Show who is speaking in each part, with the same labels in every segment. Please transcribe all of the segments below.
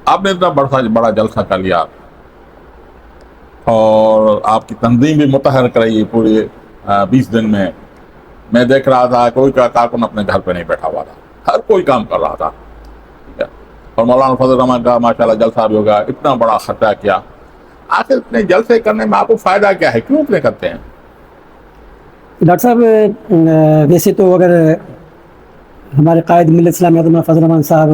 Speaker 1: آپ نے اتنا بڑا جلسہ کر لیا اور آپ کی تنظیم بھی متحرک رہی پورے 20 دن میں دیکھ رہا تھا کوئی کارکن اپنے گھر پہ نہیں بیٹھا ہوا تھا، ہر کوئی کام کر رہا تھا، ٹھیک ہے؟ اور مولانا فضل الرحمان کا ماشاءاللہ جلسہ بھی ہوگا، اتنا بڑا خرچہ کیا، آخر اتنے جلسے کرنے میں آپ کو فائدہ کیا ہے، کیوں اتنے کرتے ہیں؟
Speaker 2: ڈاکٹر صاحب ویسے تو اگر ہمارے قائد ملت اسلامیہ مولانا فضل الرحمان صاحب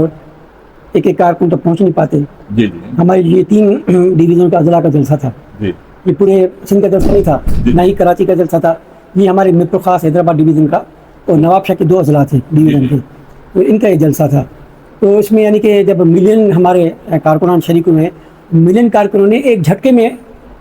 Speaker 2: ایک کارکن تو پہنچ نہیں پاتے،
Speaker 1: جی جی
Speaker 2: ہمارے یہ 3 ڈویژن کا اضلاع کا جلسہ تھا،
Speaker 1: جی
Speaker 2: یہ پورے سندھ کا جلسہ نہیں تھا، نہ ہی کراچی کا جلسہ تھا، یہ ہمارے میٹرو خاص حیدرآباد ڈویژن کا اور نواب شاہ کے 2 اضلاع تھے ڈویژن کے، تو ان کا یہ جلسہ تھا۔ تو اس میں یعنی کہ جب ملین ہمارے کارکنان شریک ہوئے، ملین کارکنوں نے ایک جھٹکے میں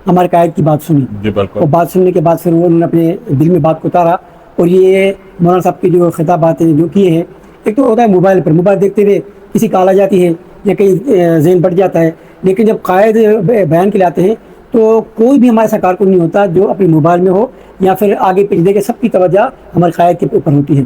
Speaker 2: ہمارے قائد کی بات سنی،
Speaker 1: جی بالکل،
Speaker 2: اور بات سننے کے بعد پھر انہوں نے اپنے دل میں بات کو اتارا، اور یہ مولانا صاحب کی جو خطابات ہیں جو کیے ہیں، ایک تو ہوتا ہے موبائل دیکھتے ہوئے کسی کا آ جاتی ہے یا کہیں ذہن بڑھ جاتا ہے، لیکن جب قائد بیان کے لاتے ہیں تو کوئی بھی ہمارے ساتھ کارکن نہیں ہوتا جو اپنے موبائل میں ہو یا پھر آگے پیچھے دے کے، سب کی توجہ ہمارے قائد کے اوپر ہوتی ہے۔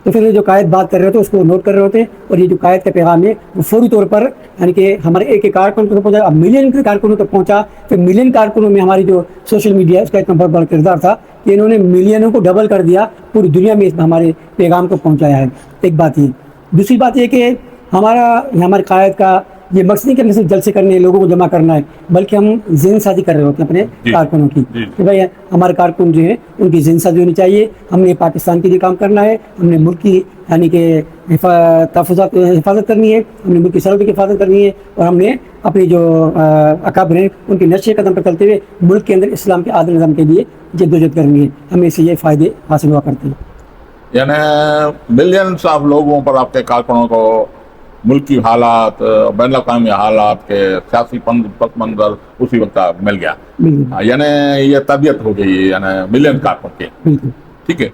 Speaker 2: تو پھر جو قائد بات کر رہے ہوتے ہیں اس کو نوٹ کر رہے ہوتے ہیں، اور یہ جو قائد کا پیغام ہے وہ فوری طور پر یعنی کہ ہمارے ایک کارکن تک پہنچا، اب ملین کے کارکنوں تک پہنچا، پھر ملین کارکنوں میں ہماری جو سوشل میڈیا ہے اس کا اتنا بڑا کردار تھا کہ انہوں نے ملینوں کو ڈبل کر دیا، پوری دنیا میں ہمارے پیغام کو پہنچایا ہے۔ ایک بات یہ، دوسری بات یہ کہ ہمارے قائد کا یہ مقصد نہیں کہ ہم صرف جلسے کرنے لوگوں کو جمع کرنا ہے، بلکہ ہم ذہن سازی کر رہے ہوتے ہیں اپنے کارکنوں کی کہ بھائی ہمارے کارکن جو ہیں ان کی ذہن سازی ہونی چاہیے، ہم نے پاکستان کے لیے کام کرنا ہے، ہم نے ملک کی یعنی کہ حفاظت کرنی ہے، ہم نے ملک کی سرحدوں کی حفاظت کرنی ہے، اور ہم نے اپنی جو اکابر ہیں ان کے نقش قدم پر چلتے ہوئے ملک کے اندر اسلام کے عادل نظام کے لیے جدوجہد کرنی ہے، ہمیں اس سے یہ فائدے حاصل ہوا کرتے ہیں۔
Speaker 1: یعنی ملینس آف لوگوں پر آپ کے کارکنوں کو ملکی حالات، بین الاقوامی حالات کے سیاسی پس منظر اسی وقت مل گیا، یعنی یہ طبیعت ہو گئی یعنی ملین کارکن کی، ٹھیک ہے۔